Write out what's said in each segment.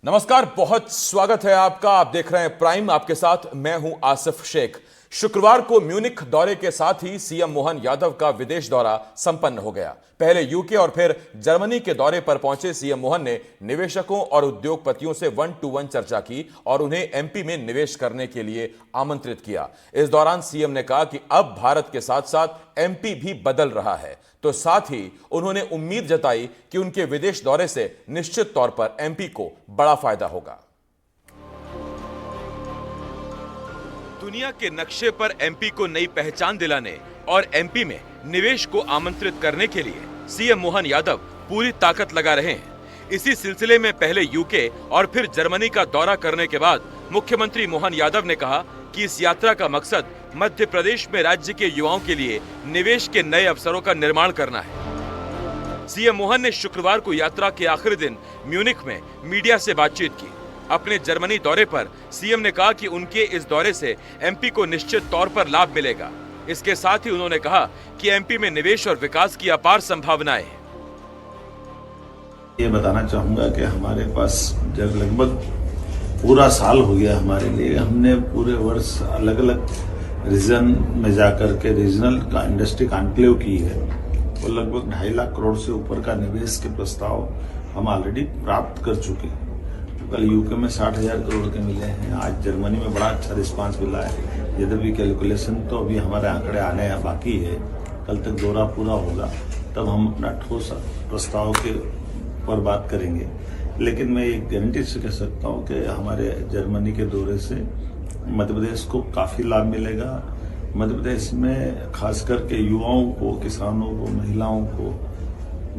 नमस्कार, बहुत स्वागत है आपका। आप देख रहे हैं प्राइम, आपके साथ मैं हूं आसिफ शेख। शुक्रवार को म्यूनिख दौरे के साथ ही सीएम मोहन यादव का विदेश दौरा संपन्न हो गया। पहले यूके और फिर जर्मनी के दौरे पर पहुंचे सीएम मोहन ने निवेशकों और उद्योगपतियों से 1-to-1 चर्चा की और उन्हें एमपी में निवेश करने के लिए आमंत्रित किया। इस दौरान सीएम ने कहा कि अब भारत के साथ साथ एमपी भी बदल रहा है, तो साथ ही उन्होंने उम्मीद जताई कि उनके विदेश दौरे से निश्चित तौर पर एमपी को बड़ा फायदा होगा। दुनिया के नक्शे पर एमपी को नई पहचान दिलाने और एमपी में निवेश को आमंत्रित करने के लिए सीएम मोहन यादव पूरी ताकत लगा रहे हैं। इसी सिलसिले में पहले यूके और फिर जर्मनी का दौरा करने के बाद मुख्यमंत्री मोहन यादव ने कहा कि इस यात्रा का मकसद मध्य प्रदेश में राज्य के युवाओं के लिए निवेश के नए अवसरों का निर्माण करना है। सीएम मोहन ने शुक्रवार को यात्रा के आखिरी दिन म्यूनिख में मीडिया से बातचीत की। अपने जर्मनी दौरे पर सीएम ने कहा कि उनके इस दौरे से एमपी को निश्चित तौर पर लाभ मिलेगा। इसके साथ ही उन्होंने कहा कि एमपी में निवेश और विकास की अपार संभावनाएं हैं। ये बताना चाहूंगा कि हमारे पास जब लगभग पूरा साल हो गया हमारे लिए, हमने पूरे वर्ष अलग अलग रीजन में जाकर के रीजनल इंडस्ट्री कॉन्क्लेव की है और लगभग 2.5 लाख करोड़ से ऊपर का निवेश के प्रस्ताव हम ऑलरेडी प्राप्त कर चुके हैं। कल यूके में 60,000 करोड़ के मिले हैं, आज जर्मनी में बड़ा अच्छा रिस्पांस मिला है। यद्यपि कैलकुलेशन तो अभी हमारे आंकड़े आने बाकी है, कल तक दौरा पूरा होगा तब हम अपना ठोस प्रस्ताव के पर बात करेंगे। लेकिन मैं एक गारंटी से कह सकता हूं कि हमारे जर्मनी के दौरे से मध्य प्रदेश को काफी लाभ मिलेगा। मध्य प्रदेश में खास करके युवाओं को, किसानों को, महिलाओं को,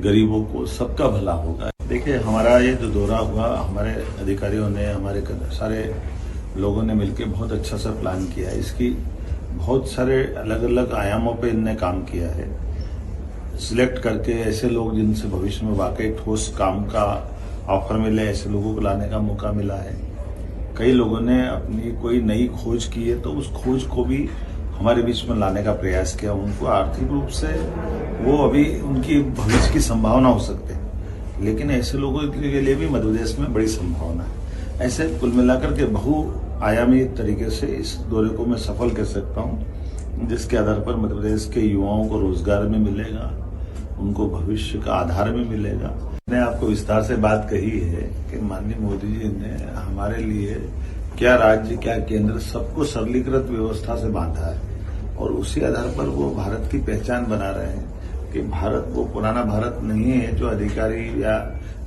गरीबों को, सबका भला होगा। देखिए, हमारा ये जो दौरा हुआ, हमारे अधिकारियों ने, हमारे सारे लोगों ने मिलकर बहुत अच्छा सा प्लान किया है। इसकी बहुत सारे अलग अलग आयामों पे इनने काम किया है। सिलेक्ट करके ऐसे लोग जिनसे भविष्य में वाकई ठोस काम का ऑफर मिले, ऐसे लोगों को लाने का मौका मिला है। कई लोगों ने अपनी कोई नई खोज की है तो उस खोज को भी हमारे बीच में लाने का प्रयास किया। उनको आर्थिक रूप से वो अभी उनकी भविष्य की संभावना हो सकती है, लेकिन ऐसे लोगों के लिए भी मध्य प्रदेश में बड़ी संभावना है। ऐसे कुल मिलाकर के बहुआयामी तरीके से इस दौरे को मैं सफल कह सकता हूं, जिसके आधार पर मध्य प्रदेश के युवाओं को रोजगार में मिलेगा, उनको भविष्य का आधार में मिलेगा। मैंने आपको विस्तार से बात कही है कि माननीय मोदी जी ने हमारे लिए क्या राज्य क्या केंद्र सबको सरलीकृत व्यवस्था से बांधा है और उसी आधार पर वो भारत की पहचान बना रहे हैं कि भारत वो पुराना भारत नहीं है जो अधिकारी या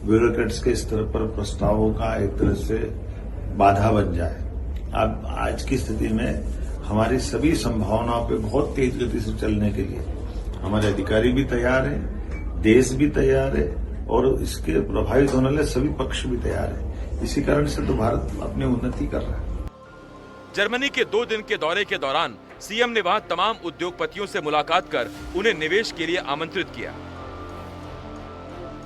ब्यूरोक्रेट्स के स्तर पर प्रस्तावों का एक तरह से बाधा बन जाए। अब आज की स्थिति में हमारी सभी संभावनाओं पे बहुत तेज गति से चलने के लिए हमारे अधिकारी भी तैयार है, देश भी तैयार है और इसके प्रभावित होने वाले सभी पक्ष भी तैयार है। इसी कारण से तो भारत अपनी उन्नति कर रहा है। जर्मनी के 2 दिन के दौरे के दौरान सीएम ने वहां तमाम उद्योगपतियों से मुलाकात कर उन्हें निवेश के लिए आमंत्रित किया।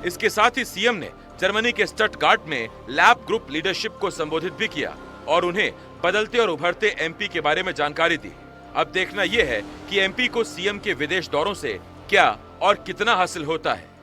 इसके साथ ही सीएम ने जर्मनी के स्टटगार्ट में लैब ग्रुप लीडरशिप को संबोधित भी किया और उन्हें बदलते और उभरते एमपी के बारे में जानकारी दी। अब देखना यह है कि एमपी को सीएम के विदेश दौरों से क्या और कितना हासिल होता है।